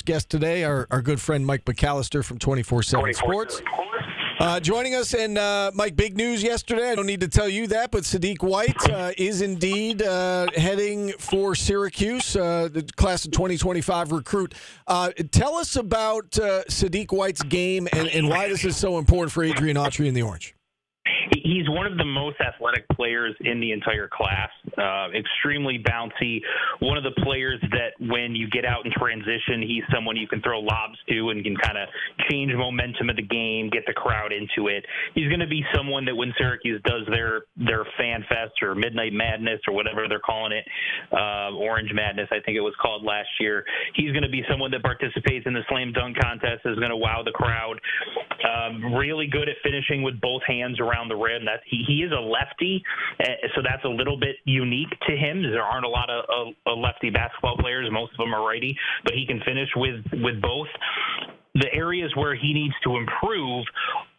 Guest today, our good friend Mike McAllister from 24/7 Sports. Joining us, and Mike, big news yesterday. I don't need to tell you that, but Sadiq White is indeed heading for Syracuse, the class of 2025 recruit. Tell us about Sadiq White's game and why this is so important for Adrian Autry and the Orange. He's one of the most athletic players in the entire class, extremely bouncy, one of the players that when you get out in transition, he's someone you can throw lobs to and can kind of change momentum of the game, get the crowd into it. He's going to be someone that when Syracuse does their Fan Fest or Midnight Madness or whatever they're calling it, Orange Madness, I think it was called last year, he's going to be someone that participates in the slam dunk contest, is going to wow the crowd. Really good at finishing with both hands around the rim. That he is a lefty, so that's a little bit unique to him. There aren't a lot of lefty basketball players. Most of them are righty, but he can finish with both. The areas where he needs to improve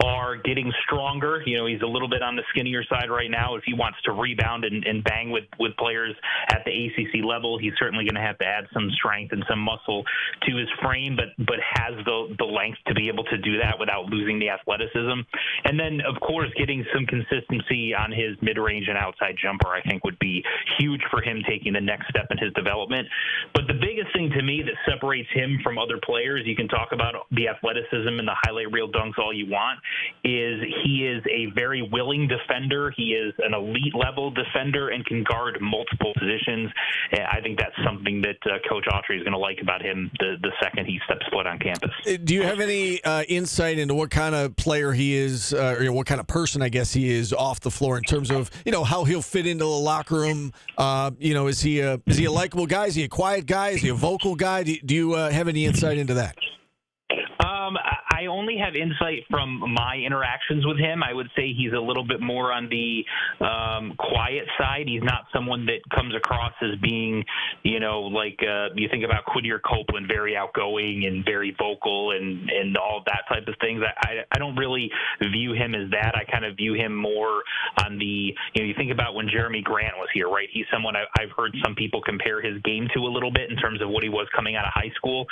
are getting stronger. You know, he's a little bit on the skinnier side right now. If he wants to rebound and bang with players at the ACC level, he's certainly going to have to add some strength and some muscle to his frame, but has the length to be able to do that without losing the athleticism. And then, of course, getting some consistency on his mid-range and outside jumper, I think, would be huge for him taking the next step in his development. But the biggest thing to me that separates him from other players, you can talk about the athleticism and the highlight reel dunks all you want, is he is a very willing defender. He is an elite level defender and can guard multiple positions. I think that's something that Coach Autry is going to like about him the second he steps foot on campus. Do you have any insight into what kind of player he is, or what kind of person, I guess, he is off the floor in terms of, how he'll fit into the locker room? Is he a likable guy? Is he a quiet guy? Is he a vocal guy? Do you have any insight into that? I only have insight from my interactions with him. I would say he's a little bit more on the quiet side. He's not someone that comes across as being, like you think about Quinnier Copeland, very outgoing and very vocal and all of that type of things. I don't really view him as that. I kind of view him more on the, you think about when Jeremy Grant was here, right? He's someone I've heard some people compare his game to a little bit in terms of what he was coming out of high school.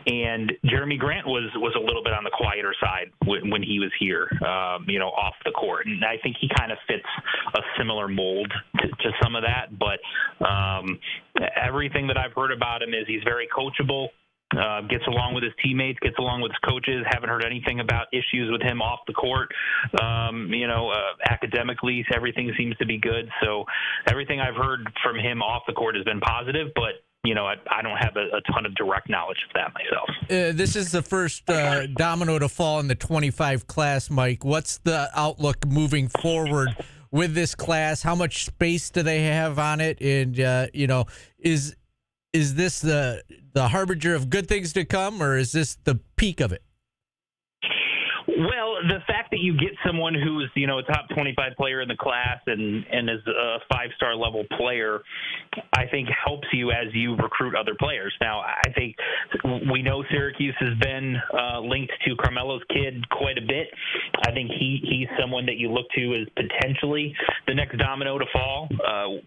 And Jeremy Grant was a little bit on the quieter side when he was here, off the court. And I think he kind of fits a similar mold to some of that. But everything that I've heard about him is he's very coachable, gets along with his teammates, gets along with his coaches. Haven't heard anything about issues with him off the court. Academically, everything seems to be good. So everything I've heard from him off the court has been positive, but I don't have a ton of direct knowledge of that myself. This is the first domino to fall in the 25 class, Mike. What's the outlook moving forward with this class? How much space do they have on it? And, is this the harbinger of good things to come, or is this the peak of it? Well, the fact that you get someone who's, a top 25 player in the class and is a five-star level player, I think helps you as you recruit other players. Now, I think we know Syracuse has been linked to Carmelo's kid quite a bit. I think he's someone that you look to as potentially the next domino to fall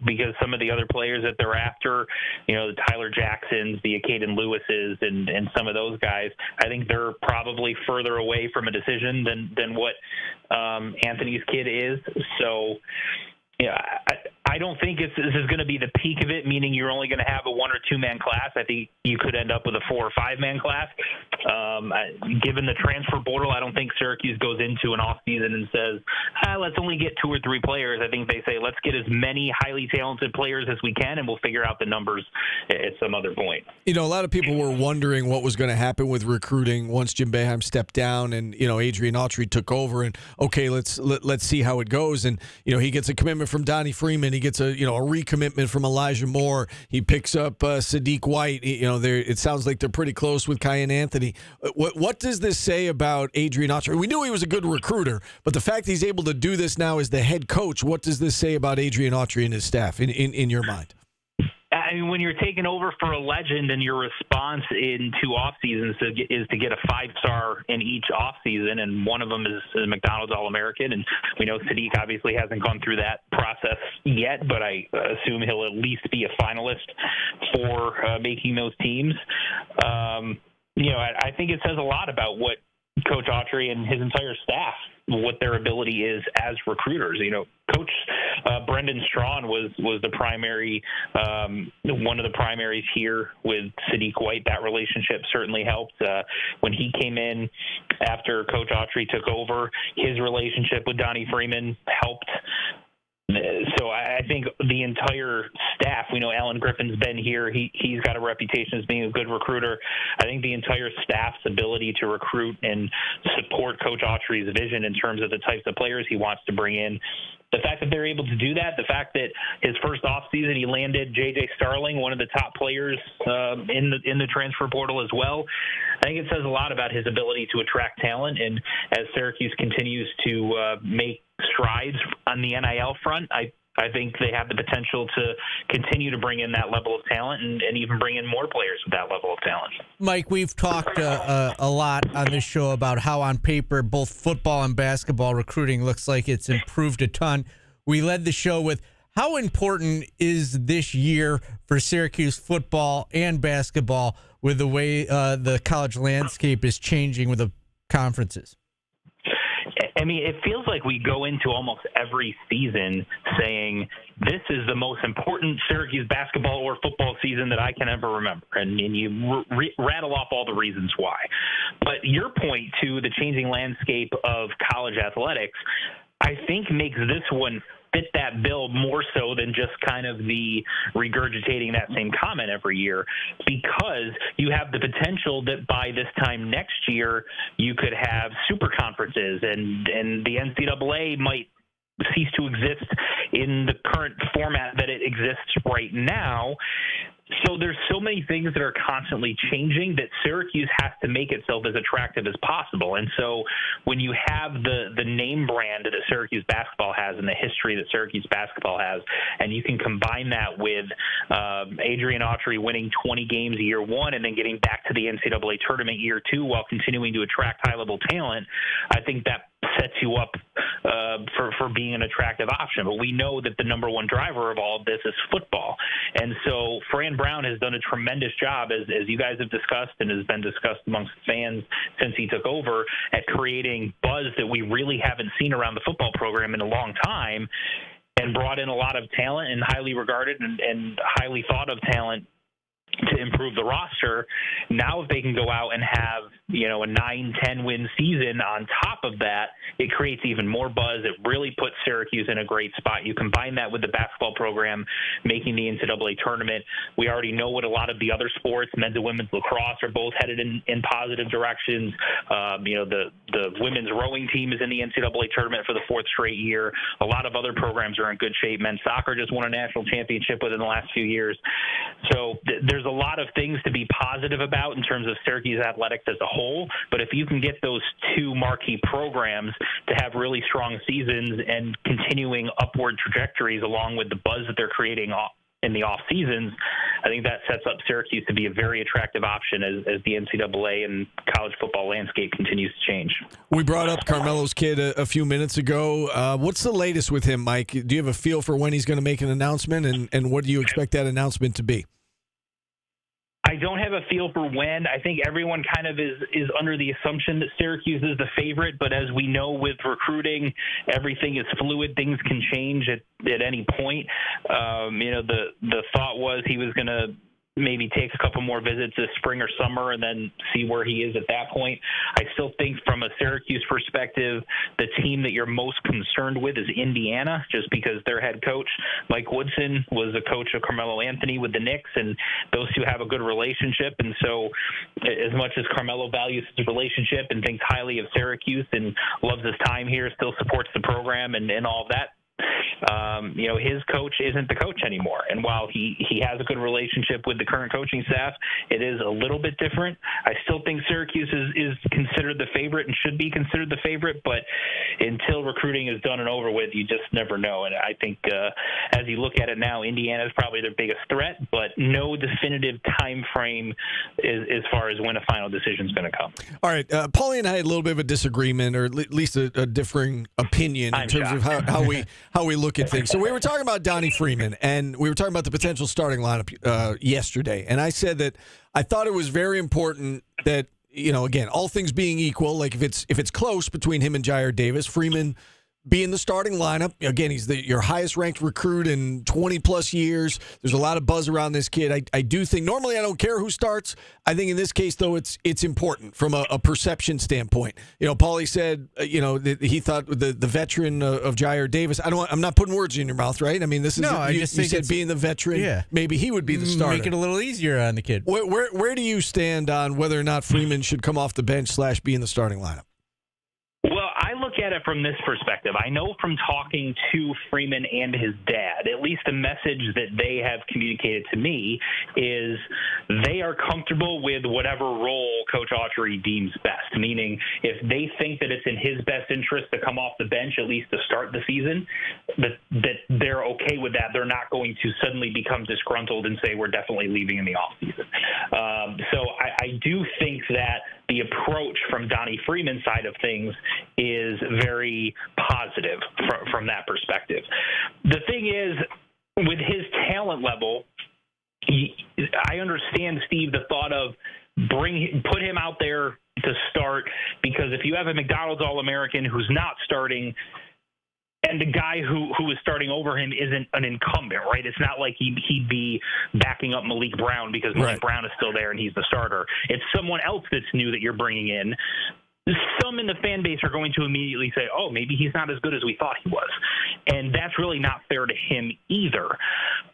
because some of the other players that they're after, the Tyler Jacksons, the Caden Lewises, and some of those guys, I think they're probably further away from a decision than what Anthony's kid is. So, I don't think this is going to be the peak of it, meaning you're only going to have a one or two man class. I think you could end up with a 4 or 5 man class. Given the transfer portal, I don't think Syracuse goes into an off season and says, let's only get 2 or 3 players. I think they say, let's get as many highly talented players as we can, and we'll figure out the numbers at some other point. A lot of people were wondering what was going to happen with recruiting once Jim Boeheim stepped down and, Adrian Autry took over, and okay, let's see how it goes. And, he gets a commitment from Donnie Freeman. He gets a recommitment from Elijah Moore. He picks up Sadiq White. It sounds like they're pretty close with Kyan Anthony. What does this say about Adrian Autry? We knew he was a good recruiter, but the fact he's able to do this now as the head coach, what does this say about Adrian Autry and his staff in your mind? I mean, when you're taking over for a legend and your response in 2 off seasons is to get a 5-star in each off season, and one of them is a McDonald's All-American, and we know Sadiq obviously hasn't gone through that process yet, but I assume he'll at least be a finalist for making those teams. I think it says a lot about what Coach Autry and his entire staff, what their ability is as recruiters. Coach Brendan Strawn was the primary, one of the primaries here with Sadiq White. That relationship certainly helped. When he came in after Coach Autry took over, his relationship with Donnie Freeman helped. So I think the entire staff, we know Alan Griffin's been here. He's got a reputation as being a good recruiter. I think the entire staff's ability to recruit and support Coach Autry's vision in terms of the types of players he wants to bring in, the fact that they're able to do that, the fact that his first offseason he landed J.J. Starling, one of the top players in the transfer portal as well, I think it says a lot about his ability to attract talent. And as Syracuse continues to make strides on the NIL front, I think they have the potential to continue to bring in that level of talent and even bring in more players with that level of talent. Mike, we've talked a lot on this show about how on paper both football and basketball recruiting looks like it's improved a ton. We led the show with how important is this year for Syracuse football and basketball with the way the college landscape is changing with the conferences? I mean, it feels like we go into almost every season saying this is the most important Syracuse basketball or football season that I can ever remember. And you rattle off all the reasons why. But your point to the changing landscape of college athletics, I think makes this one fit that bill more so than just kind of the regurgitating that same comment every year, because you have the potential that by this time next year you could have super conferences and the NCAA might cease to exist in the current format that it exists right now. So there's so many things that are constantly changing that Syracuse has to make itself as attractive as possible. And so when you have the name brand that Syracuse basketball has and the history that Syracuse basketball has, and you can combine that with Adrian Autry winning 20 games year one and then getting back to the NCAA tournament year two while continuing to attract high-level talent, I think that sets you up for being an attractive option. But we know that the number one driver of all of this is football. And so Fran Brown has done a tremendous job, as you guys have discussed and has been discussed amongst fans since he took over, at creating buzz that we really haven't seen around the football program in a long time, and brought in a lot of talent and highly regarded and highly thought of talent to improve the roster. Now if they can go out and have, a 9-10 win season on top of that, it creates even more buzz. It really puts Syracuse in a great spot. You combine that with the basketball program making the NCAA tournament. We already know what a lot of the other sports, men's and women's lacrosse, are both headed in positive directions. The women's rowing team is in the NCAA tournament for the fourth straight year. A lot of other programs are in good shape. Men's soccer just won a national championship within the last few years. So there's a lot of things to be positive about in terms of Syracuse athletics as a whole. But if you can get those two marquee programs to have really strong seasons and continuing upward trajectories along with the buzz that they're creating in the off seasons, I think that sets up Syracuse to be a very attractive option as the NCAA and college football landscape continues to change. We brought up Carmelo's kid a few minutes ago. What's the latest with him, Mike? Do you have a feel for when he's going to make an announcement, and what do you expect that announcement to be? I don't have a feel for when. I think everyone kind of is under the assumption that Syracuse is the favorite, but as we know with recruiting, everything is fluid. Things can change at any point. The thought was he was going to maybe take a couple more visits this spring or summer and then see where he is at that point. I still think from a Syracuse perspective, the team that you're most concerned with is Indiana, just because their head coach, Mike Woodson, was a coach of Carmelo Anthony with the Knicks, and those two have a good relationship. And so as much as Carmelo values his relationship and thinks highly of Syracuse and loves his time here, still supports the program and all of that, his coach isn't the coach anymore. And while he has a good relationship with the current coaching staff, it is a little bit different. I still think Syracuse is considered the favorite and should be considered the favorite, but until recruiting is done and over with, you just never know. And I think as you look at it now, Indiana is probably their biggest threat, but no definitive time frame as far as when a final decision is going to come. All right. Paulie and I had a little bit of a disagreement, or at least a differing opinion in terms of how we look at things. So we were talking about Donnie Freeman, and we were talking about the potential starting lineup yesterday. And I said that I thought it was very important that, again, all things being equal, like if it's close between him and Jair Davis, Freeman be in the starting lineup. Again, he's your highest-ranked recruit in 20-plus years. There's a lot of buzz around this kid. I do think, normally I don't care who starts. I think in this case, though, it's important from a perception standpoint. Paulie said, that he thought the veteran of Jair Davis. I'm not putting words in your mouth, right? I mean, this is you said being the veteran, maybe he would be the starter. Make it a little easier on the kid. Where do you stand on whether or not Freeman should come off the bench / be in the starting lineup? Well, I look at it from this perspective. I know from talking to Freeman and his dad, at least the message that they have communicated to me is they are comfortable with whatever role Coach Autry deems best, meaning if they think that it's in his best interest to come off the bench, at least to start the season, that they're okay with that. They're not going to suddenly become disgruntled and say we're definitely leaving in the offseason. So I do think that the approach from Donnie Freeman's side of things is very positive from that perspective. The thing is, with his talent level, I understand, Steve, the thought of put him out there to start, because if you have a McDonald's All-American who's not starting, and the guy who is starting over him isn't an incumbent, right? It's not like he'd be backing up Malik Brown because Malik Brown is still there and he's the starter. It's someone else that's new that you're bringing in. Some in the fan base are going to immediately say, oh, maybe he's not as good as we thought he was. And that's really not fair to him either.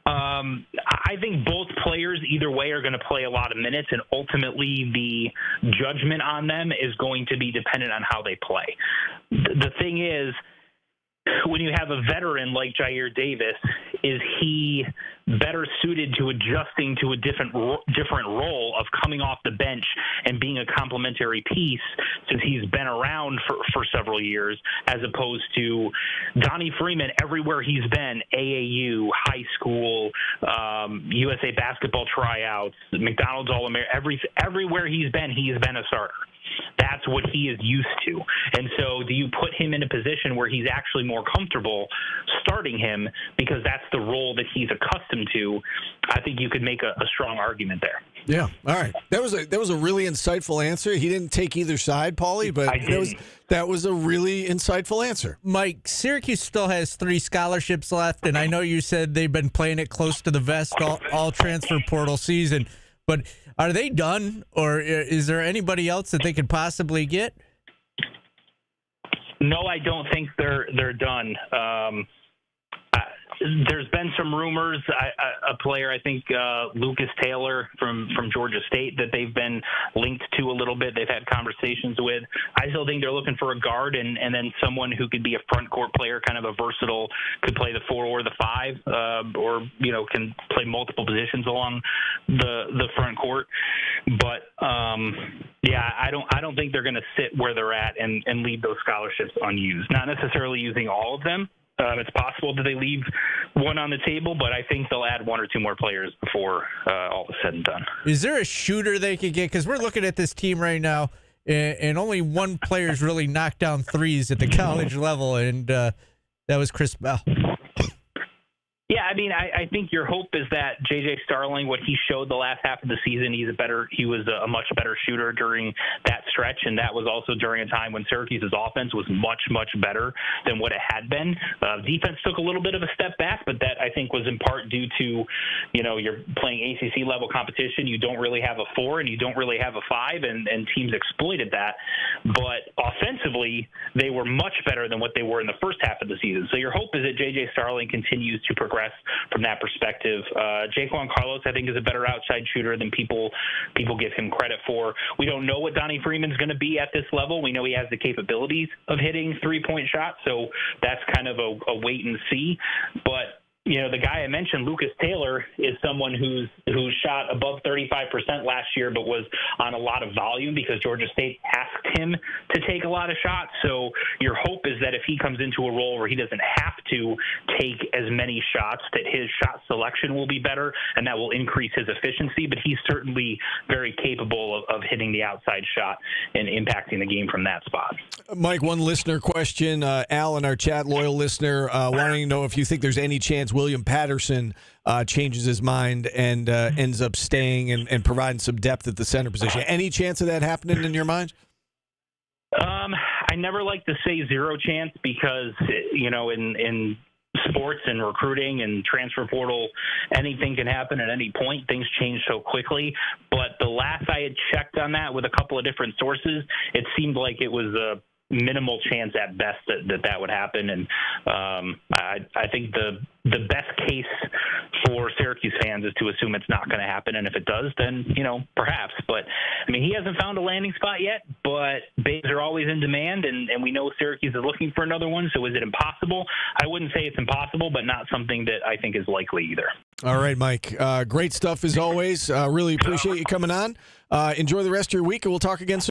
I think both players either way are going to play a lot of minutes, and ultimately the judgment on them is going to be dependent on how they play. The thing is, when you have a veteran like Jair Davis, is he better suited to adjusting to a different role of coming off the bench and being a complementary piece since he's been around for several years, as opposed to Donnie Freeman everywhere he's been, AAU, high school, USA basketball tryouts, McDonald's All-American, everywhere he's been a starter. That's what he is used to. And so do you put him in a position where he's actually more comfortable starting him because that's the role that he's accustomed to? I think you could make a strong argument there. Yeah. All right. That was a really insightful answer. He didn't take either side, Paulie, but that was a really insightful answer. Mike, Syracuse still has 3 scholarships left, and I know you said they've been playing it close to the vest all transfer portal season, but are they done, or is there anybody else that they could possibly get? No, I don't think they're done. There's been some rumors. A player, I think Lucas Taylor from Georgia State, that they've been linked to a little bit. They've had conversations with. I still think they're looking for a guard and then someone who could be a front court player, kind of a versatile, could play the 4 or the 5, or can play multiple positions along the front court. But yeah, I don't think they're going to sit where they're at and leave those scholarships unused. Not necessarily using all of them. It's possible that they leave one on the table, but I think they'll add 1 or 2 more players before all is said and done. Is there a shooter they could get? Because we're looking at this team right now, and only one player's really knocked down threes at the college level, and that was Chris Bell. Yeah, I mean, I think your hope is that J.J. Starling, what he showed the last half of the season, he was a much better shooter during that stretch, and that was also during a time when Syracuse's offense was much, much better than what it had been. Defense took a little bit of a step back, but that I think was in part due to, you're playing ACC level competition. You don't really have a 4 and you don't really have a 5, and teams exploited that. But offensively, they were much better than what they were in the first half of the season. So your hope is that J.J. Starling continues to progress from that perspective. Jaquan Carlos, I think, is a better outside shooter than people give him credit for. We don't know what Donnie Freeman's going to be at this level. We know he has the capabilities of hitting 3-point shots, so that's kind of a wait and see. But the guy I mentioned, Lucas Taylor, is someone who shot above 35% last year, but was on a lot of volume because Georgia State asked him to take a lot of shots. So your hope is that if he comes into a role where he doesn't have to take as many shots, that his shot selection will be better, and that will increase his efficiency. But he's certainly very capable of hitting the outside shot and impacting the game from that spot. Mike, one listener question. Al, in our chat, loyal listener, wanting to know if you think there's any chance William Patterson changes his mind and ends up staying and providing some depth at the center position. Any chance of that happening in your mind? I never like to say zero chance because, in sports and recruiting and transfer portal, anything can happen at any point. Things change so quickly. But the last I had checked on that with a couple of different sources, it seemed like it was a minimal chance at best that would happen. And I think the best case for Syracuse fans is to assume it's not going to happen. And if it does, then, perhaps. But, he hasn't found a landing spot yet, but bigs are always in demand, and we know Syracuse is looking for another one. So is it impossible? I wouldn't say it's impossible, but not something that I think is likely either. All right, Mike. Great stuff as always. Really appreciate you coming on. Enjoy the rest of your week, and we'll talk again soon.